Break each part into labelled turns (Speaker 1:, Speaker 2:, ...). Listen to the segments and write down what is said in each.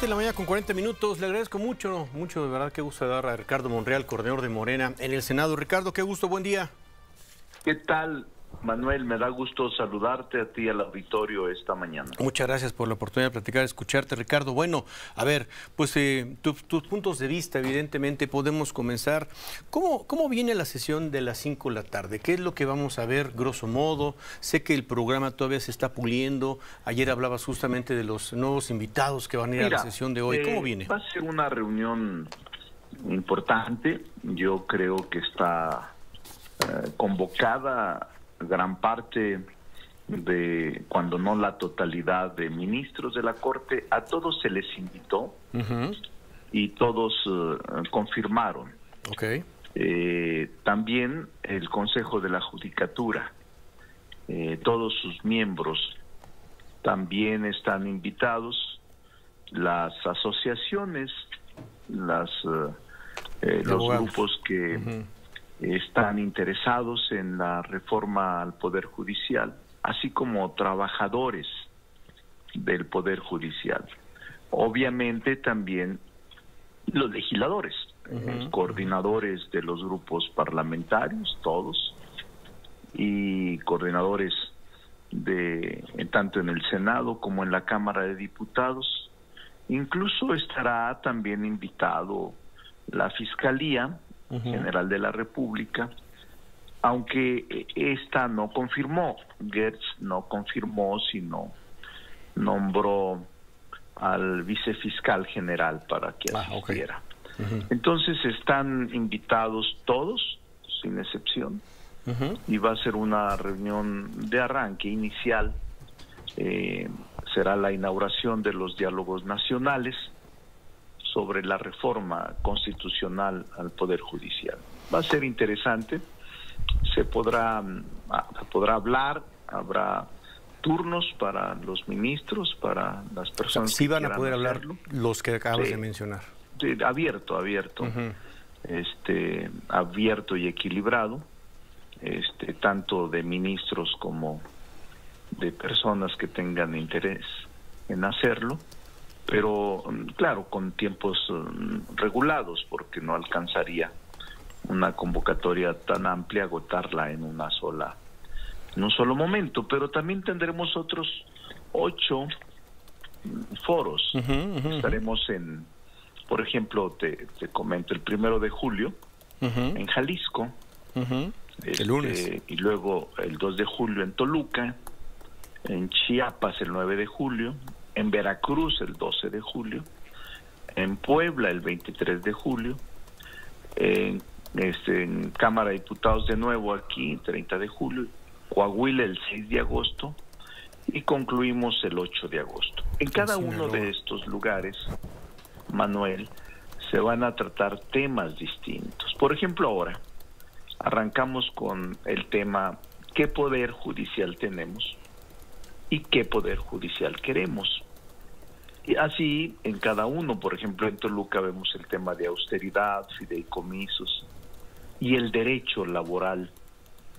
Speaker 1: 7 de la mañana con 40 minutos. Le agradezco mucho, de verdad, qué gusto dar a Ricardo Monreal, coordinador de Morena en el Senado. Ricardo, qué gusto, buen día.
Speaker 2: ¿Qué tal, Manuel? Me da gusto saludarte a ti y al auditorio esta mañana.
Speaker 1: Muchas gracias por la oportunidad de platicar, escucharte, Ricardo. Bueno, a ver, pues tus puntos de vista, evidentemente, podemos comenzar. ¿Cómo viene la sesión de las 5 de la tarde? ¿Qué es lo que vamos a ver, grosso modo? Sé que el programa todavía se está puliendo. Ayer hablabas justamente de los nuevos invitados que van a ir a la sesión de hoy. ¿Cómo viene?
Speaker 2: Va a ser una reunión importante. Yo creo que está convocada gran parte de, cuando no la totalidad, de ministros de la Corte. A todos se les invitó y todos confirmaron. También el Consejo de la Judicatura, todos sus miembros también están invitados. Las asociaciones, los grupos que están interesados en la reforma al Poder Judicial, así como trabajadores del Poder Judicial. Obviamente también los legisladores, coordinadores de los grupos parlamentarios, todos, y coordinadores tanto en el Senado como en la Cámara de Diputados. Incluso estará también invitado la Fiscalía General de la República, aunque esta no confirmó. Gertz no confirmó, sino nombró al vicefiscal general para que asistiera. Entonces están invitados todos, sin excepción, y va a ser una reunión de arranque inicial. Será la inauguración de los diálogos nacionales sobre la reforma constitucional al Poder Judicial. Va a ser interesante, se podrá hablar, habrá turnos para los ministros, para las personas
Speaker 1: sí van a poder hablar los que acabas de mencionar.
Speaker 2: Abierto, abierto y equilibrado, tanto de ministros como de personas que tengan interés en hacerlo, pero claro, con tiempos regulados, porque no alcanzaría una convocatoria tan amplia agotarla en un solo momento. Pero también tendremos otros 8 foros. Estaremos por ejemplo, te comento, el 1 de julio en Jalisco,
Speaker 1: el lunes,
Speaker 2: y luego el 2 de julio en Toluca, en Chiapas el 9 de julio, en Veracruz el 12 de julio, en Puebla el 23 de julio, en Cámara de Diputados de nuevo aquí, 30 de julio, Coahuila el 6 de agosto y concluimos el 8 de agosto. En cada uno de estos lugares, Manuel, se van a tratar temas distintos. Por ejemplo, ahora arrancamos con el tema: ¿qué poder judicial tenemos y qué poder judicial queremos? Y así en cada uno. Por ejemplo, en Toluca vemos el tema de austeridad, fideicomisos y el derecho laboral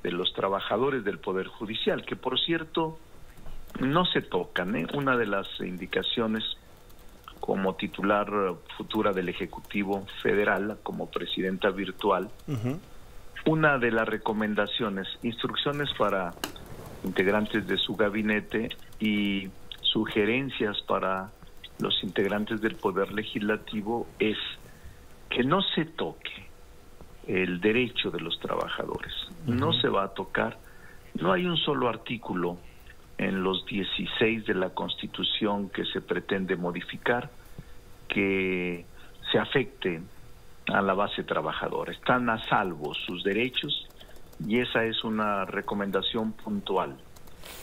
Speaker 2: de los trabajadores del Poder Judicial, que por cierto no se tocan. Una de las indicaciones como titular futura del Ejecutivo Federal, como presidenta virtual, una de las recomendaciones, instrucciones para integrantes de su gabinete y sugerencias para los integrantes del Poder Legislativo es que no se toque el derecho de los trabajadores. No se va a tocar. No hay un solo artículo en los 16 de la Constitución que se pretende modificar que se afecte a la base trabajadora. Están a salvo sus derechos y esa es una recomendación puntual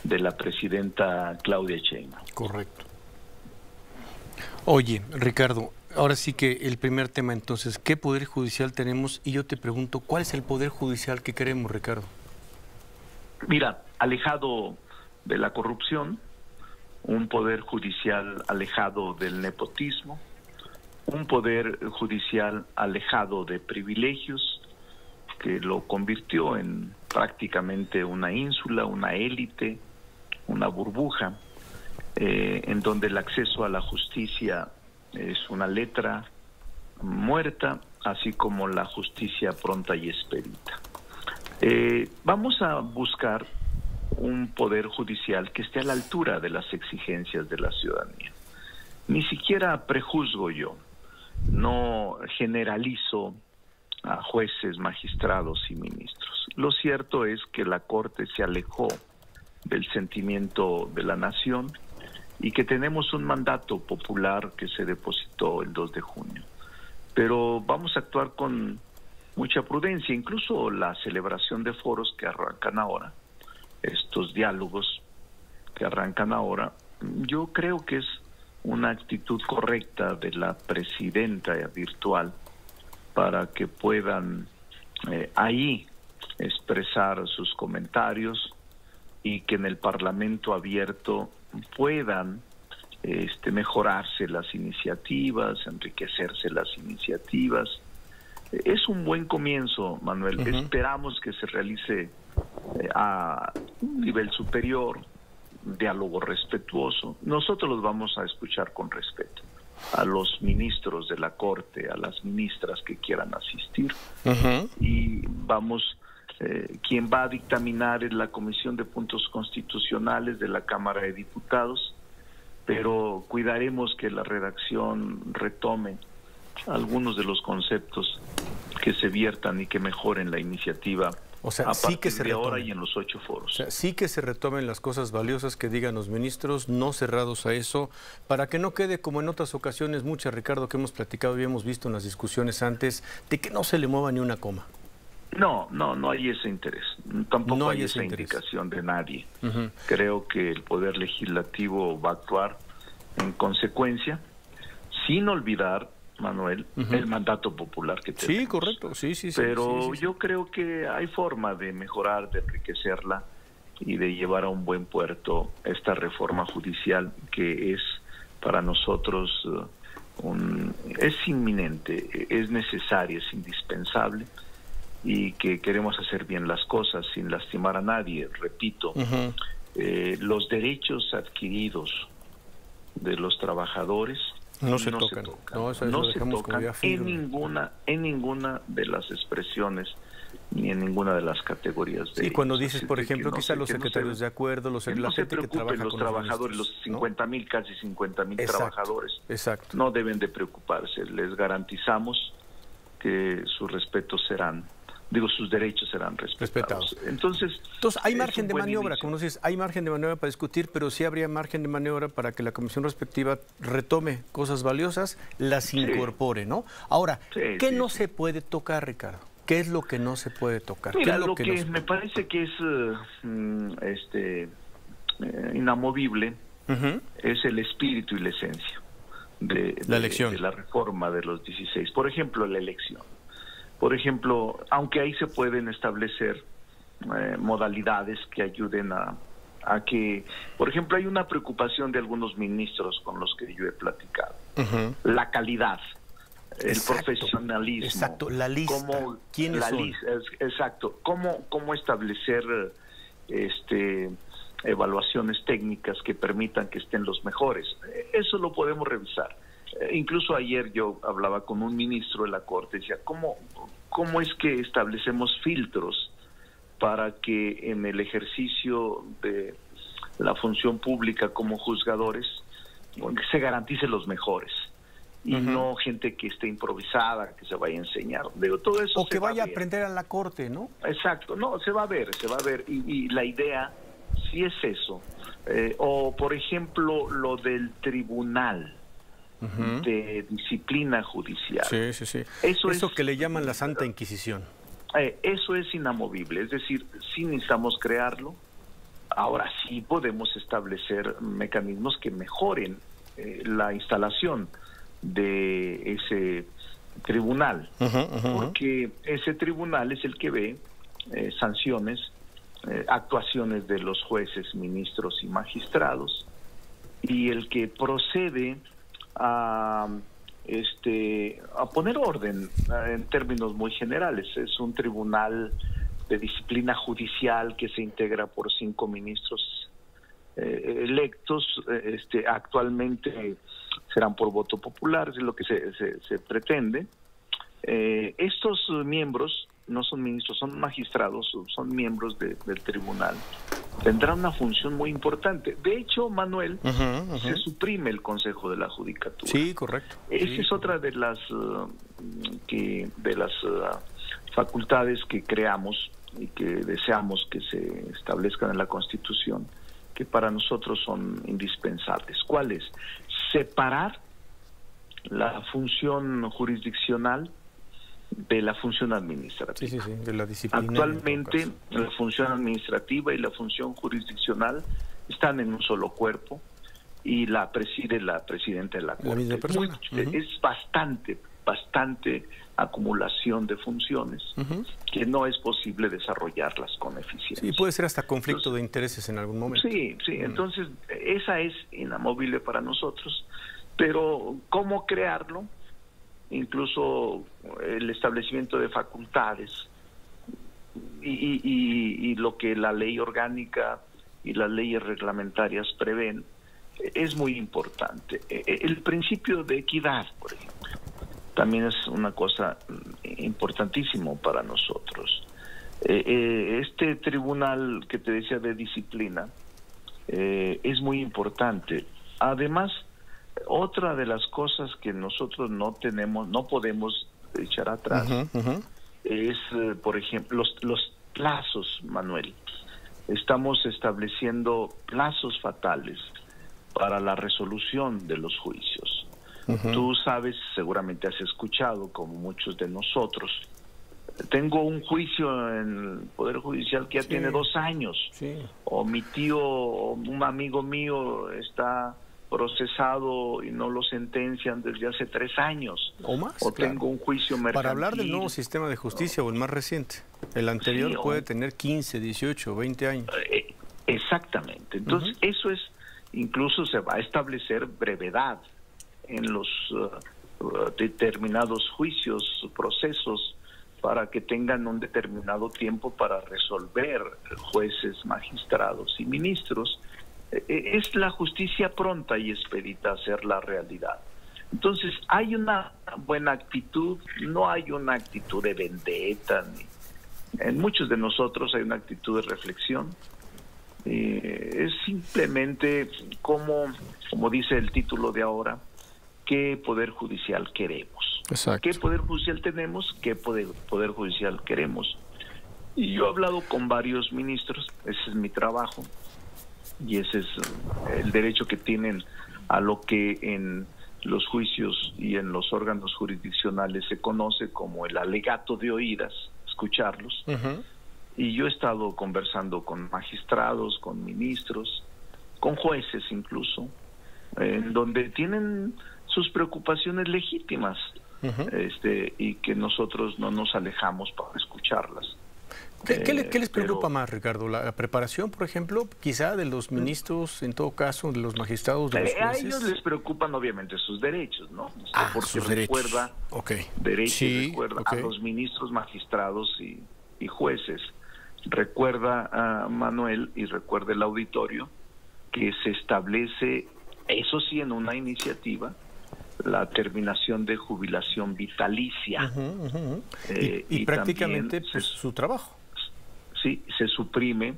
Speaker 2: de la presidenta Claudia Sheinbaum.
Speaker 1: Correcto. Oye, Ricardo, ahora sí que el primer tema entonces, ¿qué poder judicial tenemos? Y yo te pregunto, ¿cuál es el poder judicial que queremos, Ricardo?
Speaker 2: Mira, alejado de la corrupción, un poder judicial alejado del nepotismo, un poder judicial alejado de privilegios, que lo convirtió en prácticamente una ínsula, una élite, una burbuja, en donde el acceso a la justicia es una letra muerta, así como la justicia pronta y expedita. Vamos a buscar un poder judicial que esté a la altura de las exigencias de la ciudadanía. Ni siquiera prejuzgo yo, no generalizo a jueces, magistrados y ministros. Lo cierto es que la Corte se alejó del sentimiento de la nación y que tenemos un mandato popular que se depositó el 2 de junio. Pero vamos a actuar con mucha prudencia, incluso la celebración de foros que arrancan ahora, estos diálogos que arrancan ahora, yo creo que es una actitud correcta de la presidenta virtual para que puedan ahí expresar sus comentarios y que en el Parlamento abierto puedan mejorarse las iniciativas, enriquecerse las iniciativas. Es un buen comienzo, Manuel. Esperamos que se realice a un nivel superior, diálogo respetuoso. Nosotros los vamos a escuchar con respeto a los ministros de la Corte, a las ministras que quieran asistir. Y vamos, quien va a dictaminar es la Comisión de Puntos Constitucionales de la Cámara de Diputados, pero cuidaremos que la redacción retome algunos de los conceptos que se viertan y que mejoren la iniciativa. O sea, sí que se retome ahora y en los 8 foros.
Speaker 1: O sea, sí que se retomen las cosas valiosas que digan los ministros, no cerrados a eso, para que no quede como en otras ocasiones muchas, Ricardo, que hemos platicado y hemos visto en las discusiones antes, de que no se le mueva ni una coma.
Speaker 2: No hay ese interés. Tampoco no hay esa indicación de nadie. Creo que el Poder Legislativo va a actuar en consecuencia, sin olvidar, Manuel, el mandato popular que tenemos.
Speaker 1: Sí, correcto. Sí.
Speaker 2: Pero yo creo que hay forma de mejorar, de enriquecerla y de llevar a un buen puerto esta reforma judicial que es para nosotros es inminente, es necesaria, es indispensable, y que queremos hacer bien las cosas sin lastimar a nadie. Repito, los derechos adquiridos de los trabajadores no se tocan en ninguna de las expresiones ni en ninguna de las categorías de
Speaker 1: ellos. Y cuando dices, por ejemplo, quizá los secretarios de acuerdo, la gente que trabaja
Speaker 2: los
Speaker 1: con
Speaker 2: trabajadores, los 50,000, casi 50,000 trabajadores, no deben de preocuparse. Les garantizamos que sus sus derechos serán respetados. Entonces
Speaker 1: hay margen de maniobra, como dices, hay margen de maniobra para discutir, pero sí habría margen de maniobra para que la comisión respectiva retome cosas valiosas, las incorpore, ¿no? Ahora, ¿qué no se puede tocar, Ricardo? ¿Qué es lo que no se puede tocar?
Speaker 2: Mira,
Speaker 1: ¿Qué es
Speaker 2: lo que me parece que es inamovible es el espíritu y la esencia de la reforma de los 16. Por ejemplo, la elección. Por ejemplo, aunque ahí se pueden establecer modalidades que ayuden a que, por ejemplo, hay una preocupación de algunos ministros con los que yo he platicado. La calidad, el profesionalismo.
Speaker 1: La lista. ¿Quiénes son?
Speaker 2: ¿Cómo establecer evaluaciones técnicas que permitan que estén los mejores? Eso lo podemos revisar. Incluso ayer yo hablaba con un ministro de la Corte y decía, ¿cómo es que establecemos filtros para que en el ejercicio de la función pública como juzgadores se garanticen los mejores? Y no gente que esté improvisada, que se vaya a enseñar. Todo eso
Speaker 1: o que vaya a aprender a la Corte, ¿no?
Speaker 2: Exacto, se va a ver. Y la idea sí es eso. O, por ejemplo, lo del tribunal de disciplina judicial.
Speaker 1: Sí. Eso que le llaman la Santa Inquisición.
Speaker 2: Eso es inamovible, es decir, sí necesitamos crearlo. Ahora sí podemos establecer mecanismos que mejoren la instalación de ese tribunal, porque ese tribunal es el que ve sanciones, actuaciones de los jueces, ministros y magistrados, y el que procede a poner orden en términos muy generales. Es un tribunal de disciplina judicial que se integra por 5 ministros electos, actualmente serán por voto popular, es lo que se pretende. Estos miembros no son ministros, son magistrados, son miembros del tribunal. Tendrán una función muy importante. De hecho, Manuel, se suprime el Consejo de la Judicatura.
Speaker 1: Sí, correcto.
Speaker 2: Esa es otra de las facultades que creamos y que deseamos que se establezcan en la Constitución, que para nosotros son indispensables. ¿Cuál es? Separar la función jurisdiccional de la función administrativa.
Speaker 1: Sí, de la disciplina.
Speaker 2: Actualmente la función administrativa y la función jurisdiccional están en un solo cuerpo y la preside la presidenta de la Corte.
Speaker 1: La misma persona.
Speaker 2: Es bastante acumulación de funciones que no es posible desarrollarlas con eficiencia.
Speaker 1: Sí, puede ser hasta conflicto de intereses en algún momento.
Speaker 2: Sí, entonces esa es inamovible para nosotros, pero ¿cómo crearlo? Incluso el establecimiento de facultades y lo que la ley orgánica y las leyes reglamentarias prevén es muy importante. El principio de equidad, por ejemplo, también es una cosa importantísimo para nosotros. Este tribunal que te decía de disciplina es muy importante. Además, otra de las cosas que nosotros no podemos echar atrás es, por ejemplo, los plazos, Manuel. Estamos estableciendo plazos fatales para la resolución de los juicios. Tú sabes, seguramente has escuchado, como muchos de nosotros, tengo un juicio en el Poder Judicial que ya tiene 2 años, o mi tío o un amigo mío está procesado y no lo sentencian desde hace 3 años.
Speaker 1: O más.
Speaker 2: O tengo un juicio mercantil.
Speaker 1: Para hablar del nuevo sistema de justicia o el más reciente, el anterior puede tener 15, 18, 20 años.
Speaker 2: Exactamente. Entonces, eso es, incluso se va a establecer brevedad en los determinados juicios, procesos, para que tengan un determinado tiempo para resolver jueces, magistrados y ministros. Es la justicia pronta y expedita a hacer la realidad. Entonces, hay una buena actitud, no hay una actitud de vendetta. En muchos de nosotros hay una actitud de reflexión. Es simplemente como dice el título de ahora, ¿qué poder judicial queremos?
Speaker 1: Exacto.
Speaker 2: ¿Qué poder judicial tenemos? ¿Qué poder judicial queremos? Y yo he hablado con varios ministros, ese es mi trabajo, y ese es el derecho que tienen a lo que en los juicios y en los órganos jurisdiccionales se conoce como el alegato de oídas, escucharlos. Y yo he estado conversando con magistrados, con ministros, con jueces incluso, en donde tienen sus preocupaciones legítimas, y que nosotros no nos alejamos para escucharlas.
Speaker 1: ¿Qué les preocupa más, Ricardo? ¿La preparación, por ejemplo, quizá de los ministros, en todo caso, de los magistrados, de los jueces?
Speaker 2: A ellos les preocupan obviamente sus derechos, ¿no? Porque
Speaker 1: sus
Speaker 2: recuerda
Speaker 1: derechos.
Speaker 2: Recuerda a los ministros, magistrados y jueces. Recuerda a Manuel y recuerda el auditorio que se establece, eso sí, en una iniciativa, la terminación de jubilación vitalicia.
Speaker 1: Y prácticamente también, pues, su trabajo.
Speaker 2: Sí, se suprime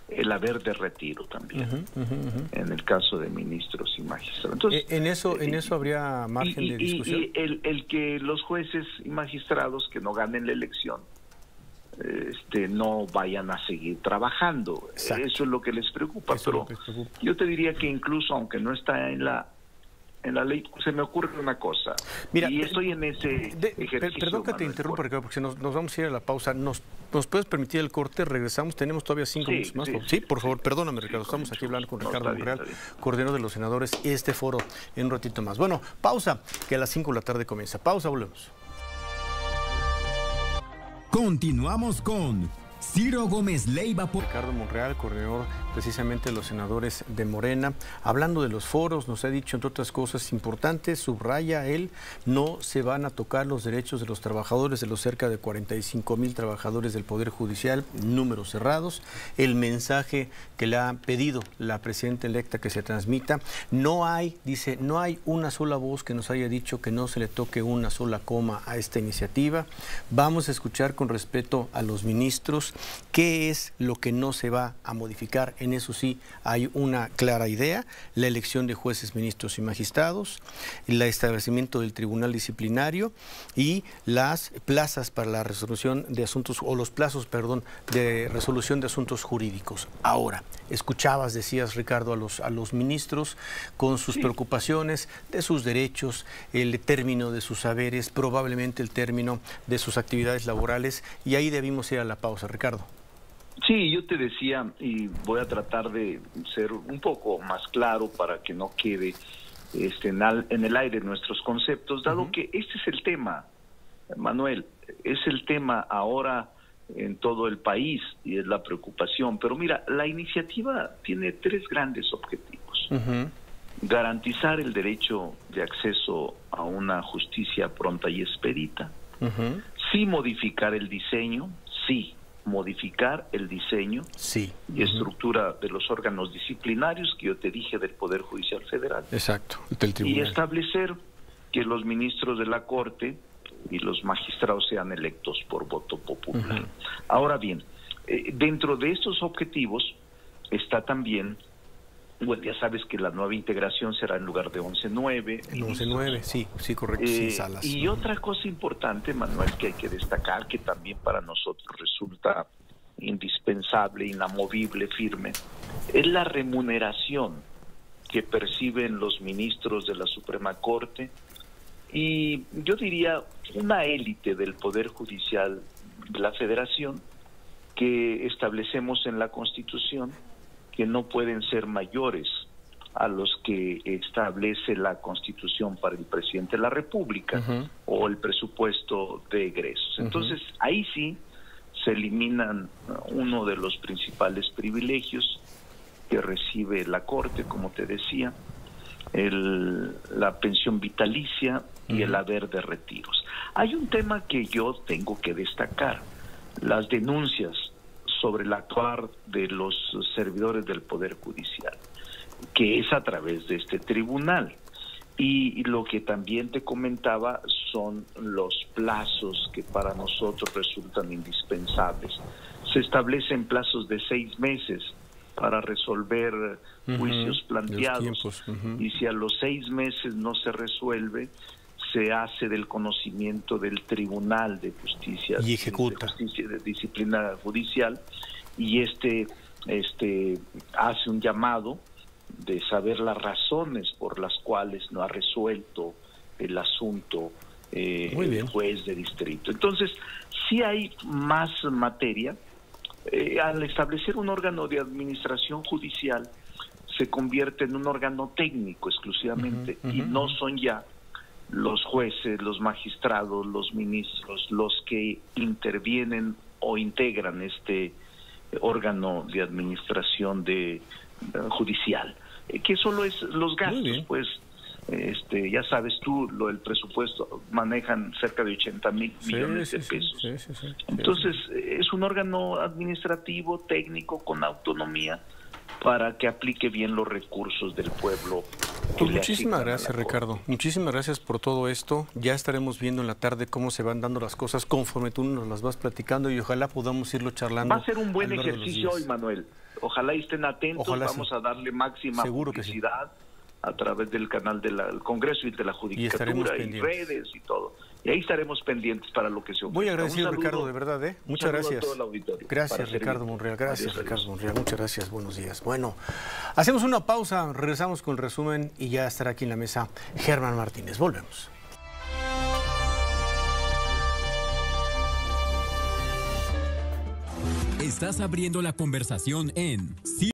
Speaker 2: el haber de retiro también, en el caso de ministros y magistrados. Entonces, ¿en
Speaker 1: eso habría margen de discusión?
Speaker 2: Y el que los jueces y magistrados que no ganen la elección no vayan a seguir trabajando. Exacto. Eso es lo que les preocupa. Pero yo te diría que incluso aunque no está en la ley, se me ocurre una cosa. Mira, y estoy en ese ejercicio.
Speaker 1: Perdón que te interrumpa, Ricardo, porque nos vamos a ir a la pausa. ¿Nos puedes permitir el corte? Regresamos. Tenemos todavía 5 minutos más. Sí, por favor, perdóname, Ricardo. Estamos aquí hablando con Ricardo Monreal, coordinador de los senadores, y este foro en un ratito más. Bueno, pausa, que a las 5 de la tarde comienza. Pausa, volvemos.
Speaker 3: Continuamos con Ciro Gómez Leiva.
Speaker 1: Ricardo Monreal, coordinador precisamente los senadores de Morena. Hablando de los foros, nos ha dicho, entre otras cosas importantes, subraya él, no se van a tocar los derechos de los trabajadores, de los cerca de 45,000 trabajadores del Poder Judicial, números cerrados. El mensaje que le ha pedido la presidenta electa que se transmita, no hay, dice, no hay una sola voz que nos haya dicho que no se le toque una sola coma a esta iniciativa. Vamos a escuchar con respeto a los ministros qué es lo que no se va a modificar. En eso sí hay una clara idea: la elección de jueces, ministros y magistrados, el establecimiento del tribunal disciplinario y las plazas para la resolución de asuntos, o los plazos, perdón, de resolución de asuntos jurídicos. Ahora, escuchabas, decías, Ricardo, a los ministros con sus preocupaciones de sus derechos, el término de sus saberes, probablemente el término de sus actividades laborales, y ahí debimos ir a la pausa, Ricardo.
Speaker 2: Sí, yo te decía, y voy a tratar de ser un poco más claro para que no quede en el aire nuestros conceptos, dado que este es el tema, Manuel, es el tema ahora en todo el país y es la preocupación. Pero mira, la iniciativa tiene tres grandes objetivos. Garantizar el derecho de acceso a una justicia pronta y expedita. Sí modificar el diseño, modificar el diseño y estructura de los órganos disciplinarios que yo te dije del Poder Judicial Federal.
Speaker 1: Exacto, del tribunal.
Speaker 2: Y establecer que los ministros de la Corte y los magistrados sean electos por voto popular. Ahora bien, dentro de estos objetivos está también, bueno, ya sabes que la nueva integración será en lugar de 11-9.
Speaker 1: El 11-9, sí, correcto, sin salas.
Speaker 2: Y otra cosa importante, Manuel, que hay que destacar, que también para nosotros resulta indispensable, inamovible, firme, es la remuneración que perciben los ministros de la Suprema Corte y yo diría una élite del Poder Judicial de la Federación, que establecemos en la Constitución que no pueden ser mayores a los que establece la Constitución para el presidente de la República o el presupuesto de egresos. Entonces, ahí sí se eliminan uno de los principales privilegios que recibe la Corte, como te decía, la pensión vitalicia y el haber de retiros. Hay un tema que yo tengo que destacar: las denuncias sobre el actuar de los servidores del Poder Judicial, que es a través de este tribunal. Y lo que también te comentaba son los plazos que para nosotros resultan indispensables. Se establecen plazos de 6 meses para resolver juicios planteados, y si a los 6 meses no se resuelve, se hace del conocimiento del Tribunal de Justicia
Speaker 1: y ejecuta.
Speaker 2: de Disciplina Judicial, y hace un llamado de saber las razones por las cuales no ha resuelto el asunto el juez de distrito. Entonces, sí hay más materia. Al establecer un órgano de administración judicial, se convierte en un órgano técnico exclusivamente, y no son ya los jueces, los magistrados, los ministros los que intervienen o integran este órgano de administración judicial, que solo es los gastos, pues ya sabes tú, el presupuesto manejan cerca de 80,000 millones de pesos. Entonces es un órgano administrativo, técnico, con autonomía, para que aplique bien los recursos del pueblo.
Speaker 1: Pues muchísimas gracias, Ricardo. Muchísimas gracias por todo esto. Ya estaremos viendo en la tarde cómo se van dando las cosas conforme tú nos las vas platicando, y ojalá podamos irlo charlando.
Speaker 2: Va a ser un buen ejercicio hoy, Manuel. Ojalá estén atentos. Vamos a darle máxima publicidad a través del canal del Congreso y de la Judicatura y redes y todo. Y ahí estaremos pendientes para lo que se ofrezca.
Speaker 1: Muy agradecido, Ricardo, de verdad, ¿eh? Muchas gracias.
Speaker 2: A todo el auditorio.
Speaker 1: Gracias, Ricardo Monreal. Gracias, Ricardo Monreal. Muchas gracias. Buenos días. Bueno, hacemos una pausa, regresamos con el resumen y ya estará aquí en la mesa Germán Martínez. Volvemos.
Speaker 3: Estás abriendo la conversación en